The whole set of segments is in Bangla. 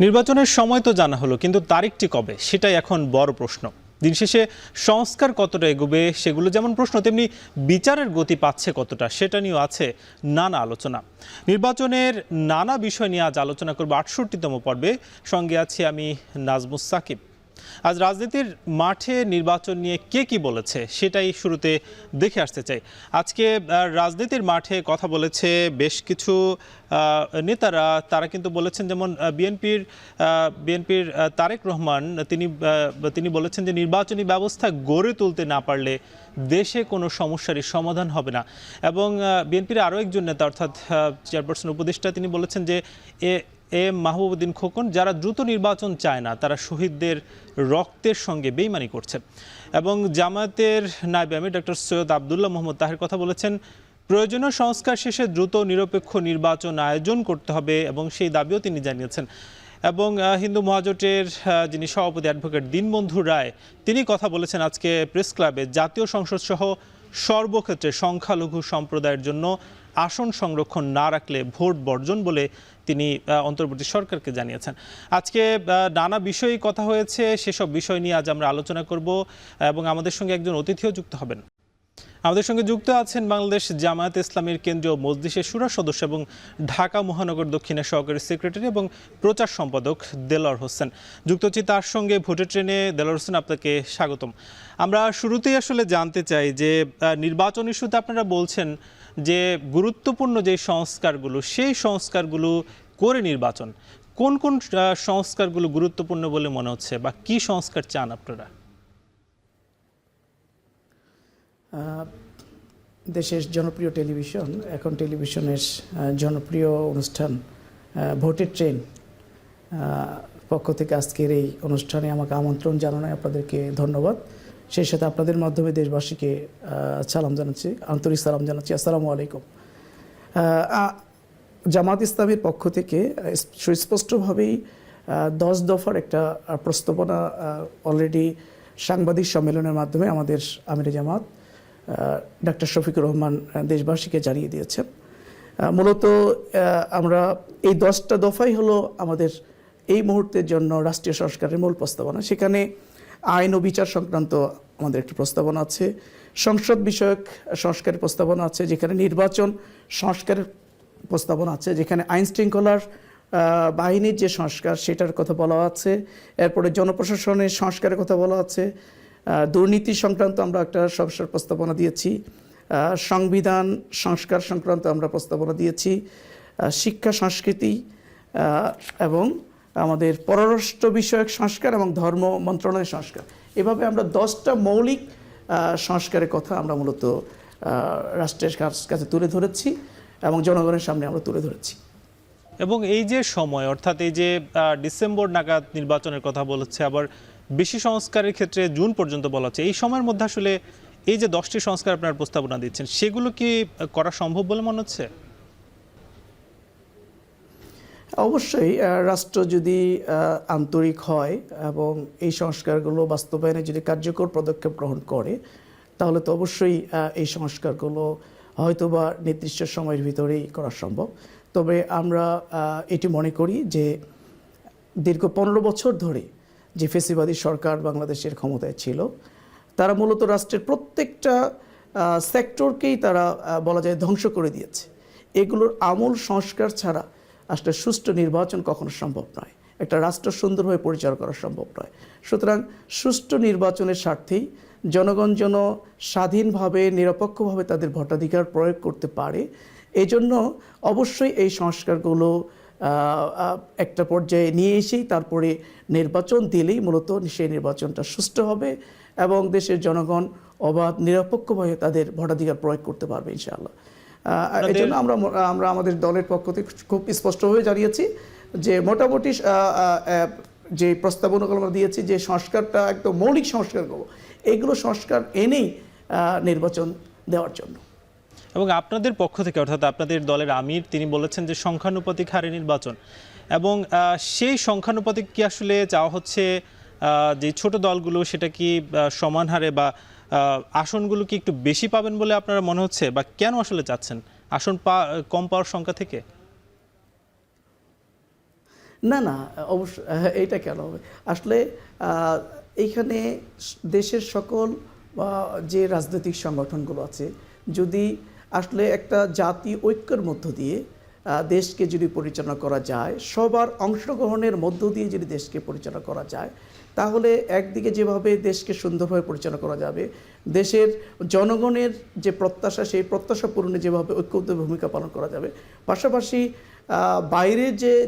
নির্বাচনের সময় তো জানা হলো, কিন্তু তারিখটি কবে সেটাই এখন বড় প্রশ্ন। দিন শেষে সংস্কার কতটা এগোবে সেগুলো যেমন প্রশ্ন, তেমনি বিচারের গতি পাচ্ছে কতটা সেটা নিয়েও আছে নানা আলোচনা। নির্বাচনের নানা বিষয় নিয়ে আজ আলোচনা করব ৬৮তম পর্বে। সঙ্গে আছি আমি নাজমুস সাকিব। আজ রাজনীতির মাঠে নির্বাচন নিয়ে কে কি বলেছে সেটাই শুরুতে দেখে আসতে চাই। আজকে রাজনীতির মাঠে কথা বলেছে বেশ কিছু নেতারা। তারা কিন্তু বলেছেন, যেমন বিএনপির তারেক রহমান, তিনি বলেছেন যে নির্বাচনী ব্যবস্থা গড়ে তুলতে না পারলে দেশে কোনো সমস্যারই সমাধান হবে না। এবং বিএনপির আরও একজন নেতা, অর্থাৎ চেয়ারপারসন উপদেষ্টা, তিনি বলেছেন যে মাহবুবউদ্দিন খোকন, যারা দ্রুত নির্বাচন চায় না তারা শহীদদের রক্তের সঙ্গে বেইমানি করছে। এবং জামায়াতের নায়েবে আমির ডক্টর সৈয়দ আবদুল্লাহ মোহাম্মদ তাহের কথা বলেছেন, প্রয়োজনীয় সংস্কার শেষে দ্রুত নিরপেক্ষ নির্বাচন আয়োজন করতে হবে, এবং সেই দাবিও তিনি জানিয়েছেন। এবং হিন্দু মহাজোটের যিনি সভাপতি অ্যাডভোকেট দীনবন্ধু রায়, তিনি কথা বলেছেন আজকে প্রেস ক্লাবে, জাতীয় সংসদ সহ সর্বক্ষেত্রে সংখ্যালঘু সম্প্রদায়ের জন্য আসন সংরক্ষণ না রাখলে ভোট বর্জন বলে তিনি অন্তর্বর্তী সরকারকে জানিয়েছেন। আজকে নানা বিষয়ে কথা হয়েছে, সেসব বিষয় নিয়ে আজ আমরা আলোচনা করব এবং আমাদের সঙ্গে একজন অতিথিও যুক্ত হবেন। আমাদের সঙ্গে যুক্ত আছেন বাংলাদেশ জামায়াতে ইসলামীর কেন্দ্রীয় মজলিসের শুরা সদস্য এবং ঢাকা মহানগর দক্ষিণের সহকারী সেক্রেটারি এবং প্রচার সম্পাদক দেলোয়ার হোসেন। যুক্ত হচ্ছি তার সঙ্গে ভোটের ট্রেনে। দেলোয়ার হোসেন, আপনাকে স্বাগতম। আমরা শুরুতেই আসলে জানতে চাই যে নির্বাচন ইস্যুতে আপনারা বলছেন যে গুরুত্বপূর্ণ যে সংস্কারগুলো, সেই সংস্কারগুলো করে নির্বাচন, কোন কোন সংস্কারগুলো গুরুত্বপূর্ণ বলে মনে হচ্ছে, বা কি সংস্কার চান আপনারা? দেশের জনপ্রিয় টেলিভিশন, এখন টেলিভিশনের জনপ্রিয় অনুষ্ঠান ভোটের ট্রেন পক্ষ থেকে আজকের এই অনুষ্ঠানে আমাকে আমন্ত্রণ জানানোয় আপনাদেরকে ধন্যবাদ। সেই সাথে আপনাদের মাধ্যমে দেশবাসীকে সালাম জানাচ্ছি, আন্তরিক সালাম জানাচ্ছি। আসসালামু আলাইকুম। জামাত ইসলামের পক্ষ থেকে সুস্পষ্টভাবেই 10 দফার একটা প্রস্তাবনা অলরেডি সাংবাদিক সম্মেলনের মাধ্যমে আমাদের আমিরে জামাত ডক্টর শফিকুর রহমান দেশবাসীকে জানিয়ে দিয়েছেন। মূলত আমরা এই 10টা দফাই হলো আমাদের এই মুহূর্তের জন্য রাষ্ট্রীয় সংস্কারের মূল প্রস্তাবনা। সেখানে আইন ও বিচার সংক্রান্ত আমাদের একটি প্রস্তাবনা আছে, সংসদ বিষয়ক সংস্কারের প্রস্তাবনা আছে, যেখানে নির্বাচন সংস্কারের প্রস্তাবনা আছে, যেখানে আইন শৃঙ্খলার বাহিনীর যে সংস্কার সেটার কথা বলা আছে, এরপরে জনপ্রশাসনের সংস্কারের কথা বলা আছে, দুর্নীতি সংক্রান্ত আমরা একটা সংস্কার প্রস্তাবনা দিয়েছি, সংবিধান সংস্কার সংক্রান্ত আমরা প্রস্তাবনা দিয়েছি, শিক্ষা সংস্কৃতি এবং আমাদের পররাষ্ট্র বিষয়ক সংস্কার এবং ধর্ম মন্ত্রণালয়ের সংস্কার। এভাবে আমরা 10টা মৌলিক সংস্কারের কথা আমরা মূলত রাষ্ট্রের কাছে তুলে ধরেছি এবং জনগণের সামনে আমরা তুলে ধরেছি। এবং এই যে সময়, অর্থাৎ এই যে ডিসেম্বর নাগাদ নির্বাচনের কথা বলেছে, আবার বেশি সংস্কারের ক্ষেত্রে জুন পর্যন্ত বলা হচ্ছে, এই সময়ের মধ্যে আসলে এই যে 10টি সংস্কার আপনার প্রস্তাবনা দিচ্ছেন, সেগুলো কি করা সম্ভব বলে মনে হচ্ছে? অবশ্যই রাষ্ট্র যদি আন্তরিক হয় এবং এই সংস্কারগুলো বাস্তবায়নে যদি কার্যকর পদক্ষেপ গ্রহণ করে, তাহলে তো অবশ্যই এই সংস্কারগুলো হয়তোবা নির্দিষ্ট সময়ের ভিতরেই করা সম্ভব। তবে আমরা এটি মনে করি যে দীর্ঘ 15 বছর ধরে যে ফেসিবাদী সরকার বাংলাদেশের ক্ষমতায় ছিল, তারা মূলত রাষ্ট্রের প্রত্যেকটা সেক্টরকেই তারা বলা যায় ধ্বংস করে দিয়েছে। এগুলোর আমূল সংস্কার ছাড়া আসলে সুষ্ঠু নির্বাচন কখনো সম্ভব নয়, একটা রাষ্ট্র সুন্দরভাবে পরিচালনা করা সম্ভব নয়। সুতরাং সুষ্ঠু নির্বাচনের স্বার্থেই জনগণ যেন স্বাধীনভাবে নিরপেক্ষভাবে তাদের ভোটাধিকার প্রয়োগ করতে পারে, এই জন্য অবশ্যই এই সংস্কারগুলো একটা পর্যায়ে নিয়ে এসেই তারপরে নির্বাচন দিলেই মূলত সেই নির্বাচনটা সুষ্ঠু হবে এবং দেশের জনগণ অবাধ নিরপেক্ষভাবে তাদের ভোটাধিকার প্রয়োগ করতে পারবে ইনশাআল্লাহ। এই জন্য আমরা আমাদের দলের পক্ষ থেকে খুব স্পষ্টভাবে জানিয়েছি যে মোটামুটি যে প্রস্তাবনাগুলো আমরা দিয়েছি, যে সংস্কারটা একদম মৌলিক সংস্কারগুলো, এইগুলো সংস্কার এনেই নির্বাচন দেওয়ার জন্য। এবং আপনাদের পক্ষ থেকে, অর্থাৎ আপনাদের দলের আমির, তিনি বলেছেন যে সংখ্যানুপাতিক হারে নির্বাচন, এবং সেই সংখ্যানুপাতিক কি আসলে চাওয়া হচ্ছে যে ছোট দলগুলো সেটা কি সমান হারে বা আসনগুলো কি একটু বেশি পাবেন বলে আপনারা মনে হচ্ছে, বা কেন আসলে চাচ্ছেন আসন কম পাওয়ার সংখ্যা থেকে? না না, অবশ্য এইটা কেন হবে আসলে এইখানে দেশের সকল যে রাজনৈতিক সংগঠনগুলো আছে যদি আসলে একটা জাতি ঐক্যের মধ্য দিয়ে দেশকে যদি পরিচালনা করা যায়, সবার অংশগ্রহণের মধ্য দিয়ে যদি দেশকে পরিচালনা করা যায়, তাহলে একদিকে যেভাবে দেশকে সুন্দরভাবে পরিচালনা করা যাবে, দেশের জনগণের যে প্রত্যাশা সেই প্রত্যাশা পূরণে যেভাবে ঐক্যবদ্ধ ভূমিকা পালন করা যাবে, পাশাপাশি বাইরে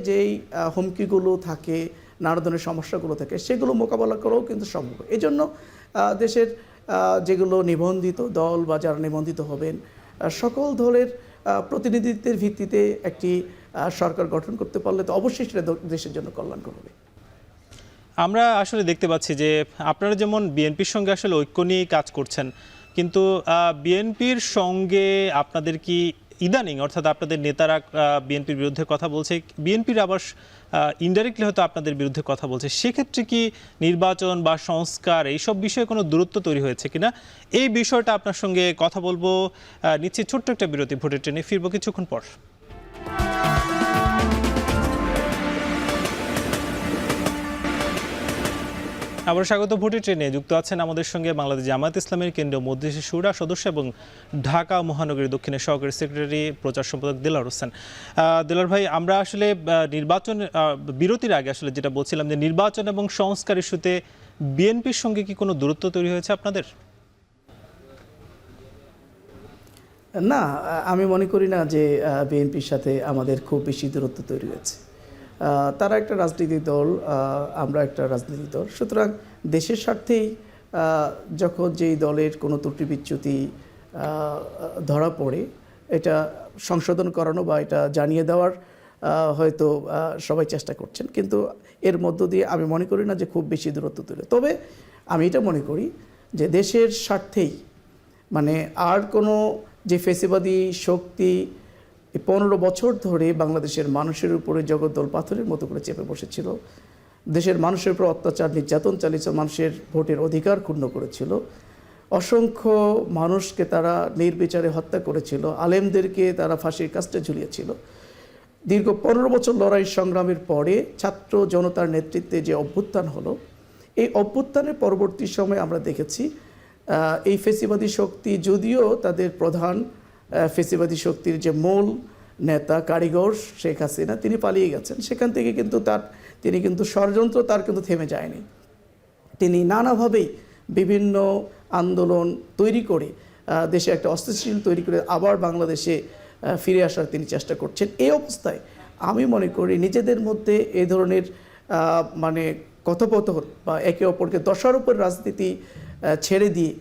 যেই হুমকিগুলো থাকে, নানা ধরনের সমস্যাগুলো থাকে, সেগুলো মোকাবেলা করাও কিন্তু সম্ভব। এই জন্য দেশের যেগুলো নিবন্ধিত দল বা যারা নিবন্ধিত হবেন, সকল দলের প্রতিনিধিত্বের ভিত্তিতে একটি সরকার গঠন করতে পারলে তো অবশ্যই সেটা দেশের জন্য কল্যাণকর হবে। আমরা আসলে দেখতে পাচ্ছি যে আপনারা যেমন বিএনপির সঙ্গে আসলে ঐক্য নিয়ে কাজ করছেন, কিন্তু বিএনপির সঙ্গে আপনাদের কি ইদানিং অর্থাৎ আপনাদের নেতারা বিএনপির বিরুদ্ধে কথা বলছে, বিএনপির আবার ইনডাইরেক্টলি হয়তো আপনাদের বিরুদ্ধে কথা বলছে, সেক্ষেত্রে কি নির্বাচন বা সংস্কার এইসব বিষয়ে কোনো দূরত্ব তৈরি হয়েছে কিনা, এই বিষয়টা আপনার সঙ্গে কথা বলবো। নিচ্ছি ছোট্ট একটা বিরতি, ভোটের ট্রেনে ফিরবো কিছুক্ষণ পর। আবার স্বাগত ভোটের ট্রেনে। যুক্ত আছেন আমাদের সঙ্গে বাংলাদেশ জামায়াত ইসলামের কেন্দ্রীয় মজলিস শুরা সদস্য এবং ঢাকা মহানগরী দক্ষিণের সহকারী সেক্রেটারি প্রচার সম্পাদক দেলার হোসেন। দেলার ভাই, আমরা আসলে নির্বাচন বিরতির আগে আসলে যেটা বলছিলাম যে নির্বাচন এবং সংস্কার ইস্যুতে বিএনপির সঙ্গে কি কোনো দূরত্ব তৈরি হয়েছে আপনাদের? না, আমি মনে করি না যে বিএনপির সাথে আমাদের খুব বেশি দূরত্ব তৈরি হয়েছে। তারা একটা রাজনৈতিক দল, আমরা একটা রাজনৈতিক দল, সুতরাং দেশের স্বার্থেই যখন যেই দলের কোনো ত্রুটি বিচ্যুতি ধরা পড়ে, এটা সংশোধন করানো বা এটা জানিয়ে দেওয়ার হয়তো সবাই চেষ্টা করছেন, কিন্তু এর মধ্য দিয়ে আমি মনে করি না যে খুব বেশি দূরত্ব তৈরি। তবে আমি এটা মনে করি যে দেশের স্বার্থেই, মানে আর কোনো যে ফেসিবাদী শক্তি 15 বছর ধরে বাংলাদেশের মানুষের উপরে জগদ্দল পাথরের মতো করে চেপে বসেছিল, দেশের মানুষের উপর অত্যাচার নির্যাতন চালিয়েছে, মানুষের ভোটের অধিকার ক্ষুণ্ণ করেছিল, অসংখ্য মানুষকে তারা নির্বিচারে হত্যা করেছিল, আলেমদেরকে তারা ফাঁসির কাস্টে ঝুলিয়েছিল। দীর্ঘ 15 বছর লড়াই সংগ্রামের পরে ছাত্র জনতার নেতৃত্বে যে অভ্যুত্থান হলো, এই অভ্যুত্থানের পরবর্তী সময়ে আমরা দেখেছি এই ফেসিবাদী শক্তি, যদিও তাদের প্রধান ফেসিবাদী শক্তির যে মূল নেতা কারিগর শেখ হাসিনা, তিনি পালিয়ে গেছেন, সেখান থেকে কিন্তু তিনি কিন্তু ষড়যন্ত্র তার কিন্তু থেমে যায়নি। তিনি নানাভাবেই বিভিন্ন আন্দোলন তৈরি করে দেশে একটা অস্থিতিশীল তৈরি করে আবার বাংলাদেশে ফিরে আসার তিনি চেষ্টা করছেন। এই অবস্থায় আমি মনে করি নিজেদের মধ্যে এই ধরনের মানে কথোপকথন বা একে অপরকে দোষারোপের রাজনীতি ছেড়ে দিয়ে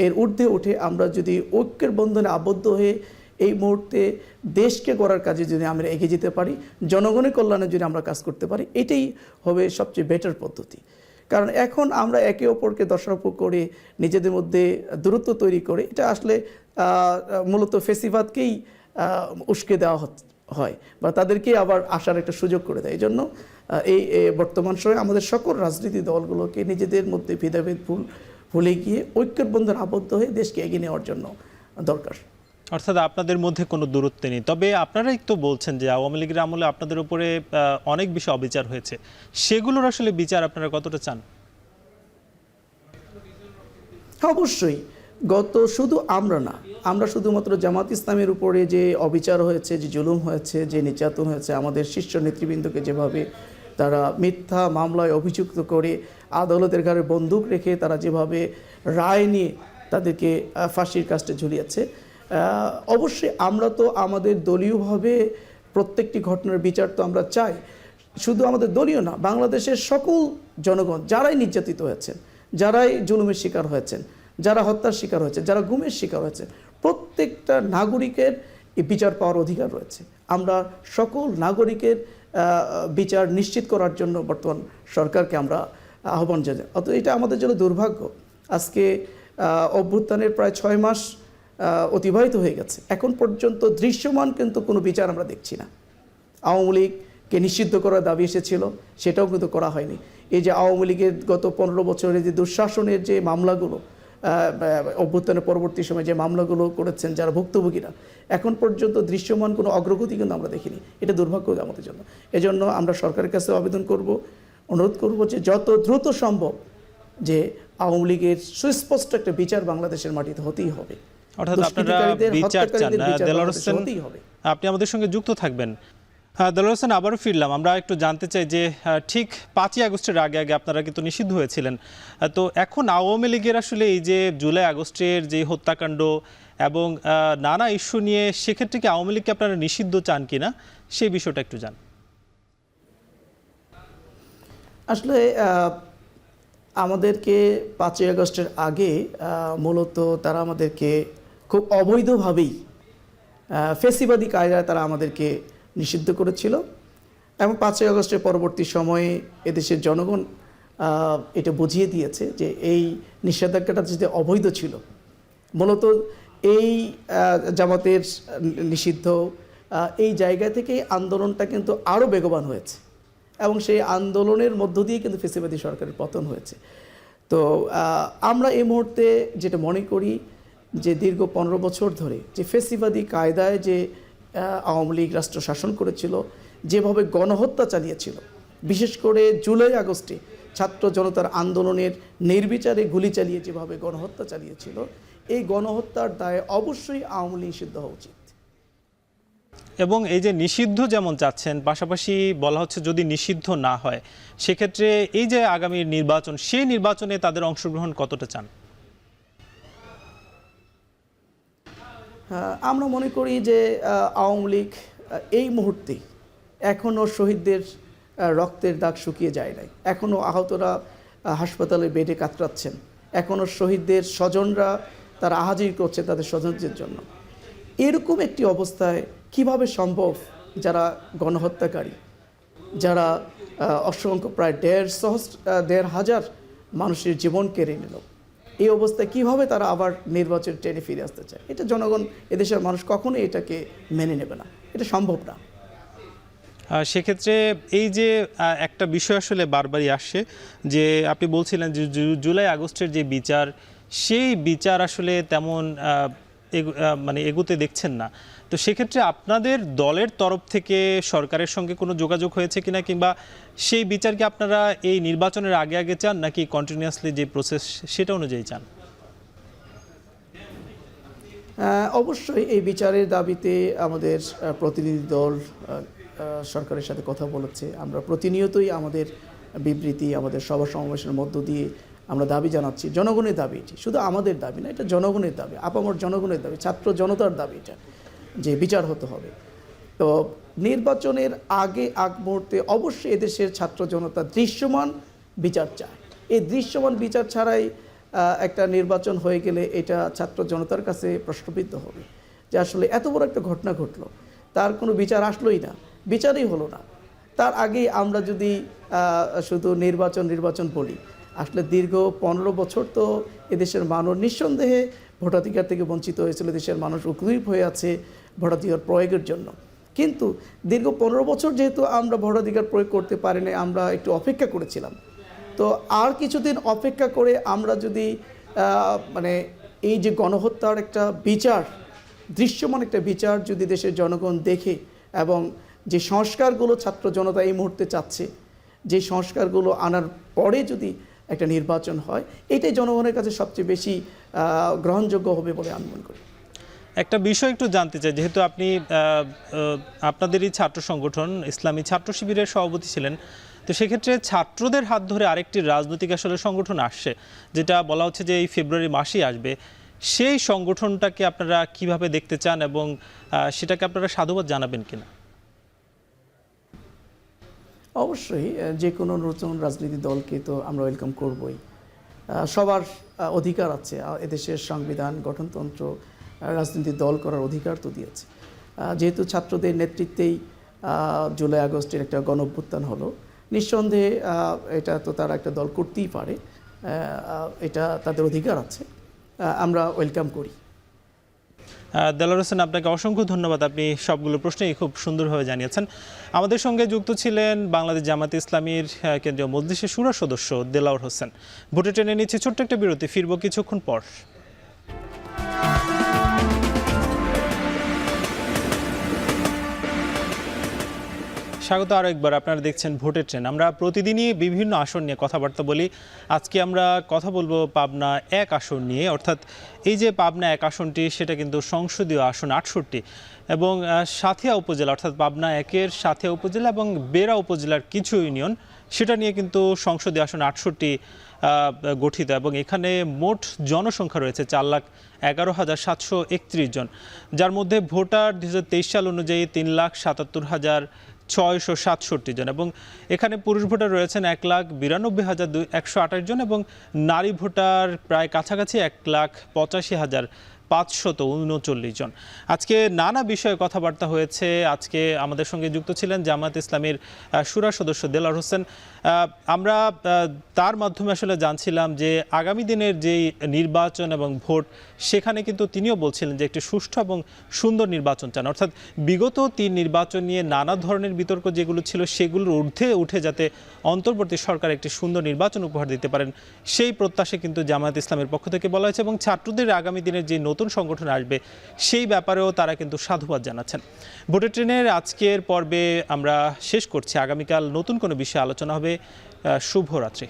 এর ঊর্ধ্বে উঠে আমরা যদি ঐক্যের বন্ধনে আবদ্ধ হয়ে এই মুহূর্তে দেশকে গড়ার কাজে যদি আমরা এগিয়ে যেতে পারি, জনগণের কল্যাণে যদি আমরা কাজ করতে পারি, এটাই হবে সবচেয়ে বেটার পদ্ধতি। কারণ এখন আমরা একে অপরকে দোষারোপ করে নিজেদের মধ্যে দূরত্ব তৈরি করে, এটা আসলে মূলত ফেসিবাদকেই উস্কে দেওয়া হয় বা তাদেরকে আবার আসার একটা সুযোগ করে দেয়। এই জন্য এই বর্তমান সময়ে আমাদের সকল রাজনীতি দলগুলোকে নিজেদের মধ্যে ভেদাভেদ ভুলে গিয়ে ঐক্যের বন্ধনে আবদ্ধ হয়ে দেশকে এগিয়ে নেওয়ার জন্য দরকার। অর্থাৎ আপনাদের মধ্যে কোনো দূরত্ব নেই, তবে আপনারাই তো বলছেন যে আওয়ামী লীগের আমলে আপনাদের উপরে অনেক বেশি অবিচার হয়েছে, সেগুলোর আসলে বিচার আপনারা কতটা চান? অবশ্যই শুধু আমরা না, আমরা শুধুমাত্র জামাত ইসলামের উপরে যে অবিচার হয়েছে, যে জুলুম হয়েছে, যে নির্যাতন হয়েছে, আমাদের শীর্ষ নেতৃবৃন্দকে যেভাবে তারা মিথ্যা মামলায় অভিযুক্ত করে আদালতের ঘাড়ে বন্দুক রেখে তারা যেভাবে রায় নিয়ে তাদেরকে ফাঁসির কাস্টে ঝুলিয়েছে, অবশ্যই আমরা তো আমাদের দলীয়ভাবে প্রত্যেকটি ঘটনার বিচার তো আমরা চাই। শুধু আমাদের দলীয় না, বাংলাদেশের সকল জনগণ যারাই নির্যাতিত হয়েছেন, যারাই জুলুমের শিকার হয়েছেন, যারা হত্যার শিকার হয়েছে, যারা গুমের শিকার হয়েছে, প্রত্যেকটা নাগরিকের এই বিচার পাওয়ার অধিকার রয়েছে। আমরা সকল নাগরিকের বিচার নিশ্চিত করার জন্য বর্তমান সরকারকে আমরা আহ্বান জানাই। অতএব এটা আমাদের জন্য দুর্ভাগ্য, আজকে অভ্যুত্থানের প্রায় 6 মাস অতিবাহিত হয়ে গেছে, এখন পর্যন্ত দৃশ্যমান কিন্তু কোনো বিচার আমরা দেখছি না। আওয়ামী লীগকে নিষিদ্ধ করার দাবি এসেছিল, সেটাও কিন্তু করা হয়নি। এই যে আওয়ামী লীগের গত 15 বছরের যে দুঃশাসনের যে মামলাগুলো, অভ্যুত্থানের পরবর্তী সময়ে যে মামলাগুলো করেছেন যারা ভুক্তভোগীরা, এখন পর্যন্ত দৃশ্যমান কোনো অগ্রগতি কিন্তু আমরা দেখিনি। এটা দুর্ভাগ্য আমাদের জন্য। এজন্য আমরা সরকারের কাছে আবেদন করব, অনুরোধ করব যে যত দ্রুত সম্ভব যে আওয়ামী লীগের সুস্পষ্ট একটা বিচার বাংলাদেশের মাটিতে হতেই হবে। অর্থাৎ আপনারা বিচার চান। দেলোয়ার হোসেন, আপনি আমাদের সঙ্গে যুক্ত থাকবেন। দেলোয়ার হোসেন, আবারও ফিরলাম। আমরা একটু জানতে চাই যে ঠিক ৫ই আগস্টের আগে আগে আপনারা কিন্তু নিষিদ্ধ হয়েছিলেন, তো এখন আওয়ামী লীগের আসলে এই যে জুলাই আগস্টের যে হত্যাকাণ্ড এবং নানা ইস্যু নিয়ে, সেক্ষেত্রে কি আওয়ামী লীগকে আপনারা নিষিদ্ধ চান কিনা সেই বিষয়টা একটু জান। আসলে আমাদেরকে ৫ই আগস্টের আগে মূলত তারা আমাদেরকে খুব অবৈধভাবেই ফেসিবাদী কায়দায় তারা আমাদেরকে নিষিদ্ধ করেছিল এবং ৫ই আগস্টের পরবর্তী সময়ে এদেশের জনগণ এটা বুঝিয়ে দিয়েছে যে এই নিষেধাজ্ঞাটা যদি অবৈধ ছিল। মূলত এই জামাতের নিষিদ্ধ এই জায়গা থেকে আন্দোলনটা কিন্তু আরও বেগবান হয়েছে এবং সেই আন্দোলনের মধ্য দিয়ে কিন্তু ফেসিবাদী সরকারের পতন হয়েছে। তো আমরা এই মুহূর্তে যেটা মনে করি যে দীর্ঘ ১৫ বছর ধরে যে ফেসিবাদী কায়দায় যে আওয়ামী লীগ রাষ্ট্র শাসন করেছিল, যেভাবে গণহত্যা চালিয়েছিল, বিশেষ করে জুলাই আগস্টে ছাত্র জনতার আন্দোলনের নির্বিচারে গুলি চালিয়ে যেভাবে গণহত্যা চালিয়েছিল, এই গণহত্যার দায়ে অবশ্যই আওয়ামী লীগ নিষিদ্ধ হওয়া উচিত। এবং এই যে নিষিদ্ধ যেমন চাচ্ছেন, পাশাপাশি বলা হচ্ছে যদি নিষিদ্ধ না হয় সেক্ষেত্রে এই যে আগামী নির্বাচন, সেই নির্বাচনে তাদের অংশগ্রহণ কতটা চান? আমরা মনে করি যে আওয়ামী লীগ এই মুহূর্তে এখনও শহীদদের রক্তের দাগ শুকিয়ে যায় নাই, এখনও আহতরা হাসপাতালে বেডে কাতরাচ্ছেন, এখনও শহীদদের স্বজনরা তারা আহাজির করছে তাদের স্বজনদের জন্য। এরকম একটি অবস্থায় কিভাবে সম্ভব যারা গণহত্যাকারী, যারা অসংখ্য প্রায় ১৫০০ মানুষের জীবন কেড়ে নিল, এই অবস্থায় কিভাবে তারা আবার নির্বাচন টেনে ফিরে আসতে চায়? এটা জনগণ, এদেশের মানুষ কখনোই এটাকে মেনে নেবে না, এটা সম্ভব না। সেক্ষেত্রে এই যে একটা বিষয় আসলে বারবারই আসে যে আপনি বলছিলেন যে জুলাই আগস্টের যে বিচার, সেই বিচার আসলে তেমন মানে এগোতে দেখছেন না। তো সেক্ষেত্রে আপনাদের দলের তরফ থেকে সরকারের সঙ্গে কোনো যোগাযোগ হয়েছে কিনা, কিংবা সেই বিচার কি আপনারা এই নির্বাচনের আগে আগে চান নাকি কন্টিনিউয়াসলি যে প্রসেস সেটা অনুযায়ী চান? অবশ্যই এই বিচারের দাবিতে আমাদের প্রতিনিধি দল সরকারের সাথে কথা বলেছে। আমরা প্রতিনিয়তই আমাদের বিবৃতি, আমাদের সভা সমাবেশের মধ্য দিয়ে আমরা দাবি জানাচ্ছি। জনগণের দাবি এটি, শুধু আমাদের দাবি না, এটা জনগণের দাবি, আপামর জনগণের দাবি, ছাত্র জনতার দাবি এটা, যে বিচার হতে হবে। তো নির্বাচনের আগ মুহূর্তে অবশ্যই এদেশের ছাত্র জনতা দৃশ্যমান বিচার চায়। এই দৃশ্যমান বিচার ছাড়াই একটা নির্বাচন হয়ে গেলে এটা ছাত্র জনতার কাছে প্রশ্নবিদ্ধ হবে যে আসলে এত বড় একটা ঘটনা ঘটলো, তার কোনো বিচার আসলোই না, বিচারই হলো না। তার আগেই আমরা যদি শুধু নির্বাচন বলি, আসলে দীর্ঘ ১৫ বছর তো এদেশের মানুষ নিঃসন্দেহে ভোটাধিকার থেকে বঞ্চিত হয়েছিল, দেশের মানুষ উদ্গ্রীব হয়ে আছে ভোটাধিকার প্রয়োগের জন্য। কিন্তু দীর্ঘ ১৫ বছর যেহেতু আমরা ভোটাধিকার প্রয়োগ করতে পারিনি, আমরা একটু অপেক্ষা করেছিলাম। তো আর কিছুদিন অপেক্ষা করে আমরা যদি মানে এই যে গণহত্যার একটা বিচার, দৃশ্যমান একটা বিচার যদি দেশের জনগণ দেখে এবং যে সংস্কারগুলো ছাত্র জনতা এই মুহূর্তে চাচ্ছে, যে সংস্কারগুলো আনার পরে যদি একটা নির্বাচন হয়, এটাই জনগণের কাছে সবচেয়ে বেশি গ্রহণযোগ্য হবে বলে আমি মনে করি। একটা বিষয় একটু জানতে চাই, যেহেতু আপনি আপনাদেরই ছাত্র সংগঠন ইসলামী ছাত্র শিবিরের সভাপতি ছিলেন, তো সেক্ষেত্রে ছাত্রদের হাত ধরে আরেকটি রাজনৈতিক আসলে সংগঠন আসছে, যেটা বলা হচ্ছে যে এই ফেব্রুয়ারি মাসেই আসবে। সেই সংগঠনটাকে আপনারা কিভাবে দেখতে চান এবং সেটাকে আপনারা সাধুবাদ জানাবেন কিনা? অবশ্যই যে কোনো নতুন রাজনৈতিক দলকে তো আমরা ওয়েলকাম করবই। সবার অধিকার আছে, এদেশের সংবিধান, গঠনতন্ত্র রাজনৈতিক দল করার অধিকার তো দিয়েছে। যেহেতু ছাত্রদের নেতৃত্বেই জুলাই আগস্টের একটা গণঅভ্যুত্থান হলো, নিঃসন্দেহে এটা তো তারা একটা দল করতেই পারে, এটা তাদের অধিকার আছে, আমরা ওয়েলকাম করি। দেলোয়ার হোসেন, আপনাকে অসংখ্য ধন্যবাদ। আপনি সবগুলো প্রশ্নেই খুব সুন্দরভাবে জানিয়েছেন। আমাদের সঙ্গে যুক্ত ছিলেন বাংলাদেশ জামায়াতে ইসলামীর কেন্দ্রীয় মজলিসের শুরা সদস্য দেলোয়ার হোসেন। ভোটে টেনে নিচ্ছে ছোট্ট একটা বিরতি, ফিরবো কিছুক্ষণ পর। স্বাগত আরও একবার, আপনারা দেখছেন ভোটের ট্রেন। আমরা প্রতিদিনই বিভিন্ন আসন নিয়ে কথাবার্তা বলি। আজকে আমরা কথা বলবো পাবনা 1 আসন নিয়ে, অর্থাৎ এই যে পাবনা 1 আসনটি, সেটা কিন্তু সংসদীয় আসন 68 এবং সাঁথিয়া উপজেলা, অর্থাৎ পাবনা 1-এর সাঁথিয়া উপজেলা এবং বেড়া উপজেলার কিছু ইউনিয়ন, সেটা নিয়ে কিন্তু সংসদীয় আসন 68 গঠিত এবং এখানে মোট জনসংখ্যা রয়েছে 4,11,731 জন, যার মধ্যে ভোটার 2023 সাল অনুযায়ী 3,77,667 জন এবং এখানে পুরুষ ভোটার রয়েছেন 1,92,128 জন এবং নারী ভোটার প্রায় কাছাকাছি 1,85,539 জন। আজকে নানা বিষয়ে কথাবার্তা হয়েছে। আজকে আমাদের সঙ্গে যুক্ত ছিলেন জামায়াত ইসলামীর শুরা সদস্য দেলোয়ার হোসেন। আমরা তার মাধ্যমে আসলে জানছিলাম যে আগামী দিনের যেই নির্বাচন এবং ভোট, সেখানে কিন্তু তিনিও বলছিলেন যে একটি সুষ্ঠু এবং সুন্দর নির্বাচন চান, অর্থাৎ বিগত 3 নির্বাচন নিয়ে নানা ধরনের বিতর্ক যেগুলো ছিল সেগুলোর ঊর্ধ্বে উঠে যাতে অন্তর্বর্তী সরকার একটি সুন্দর নির্বাচন উপহার দিতে পারেন, সেই প্রত্যাশা কিন্তু জামায়াত ইসলামের পক্ষ থেকে বলা হয়েছে এবং ছাত্রদের আগামী দিনের যে নতুন সংগঠন আসবে সেই ব্যাপারেও তারা কিন্তু সাধুবাদ জানাচ্ছেন। ভোটের ট্রেনের আজকের পর্বে আমরা শেষ করছি। আগামীকাল নতুন কোনো বিষয়ে আলোচনা হবে। শুভরাত্রি।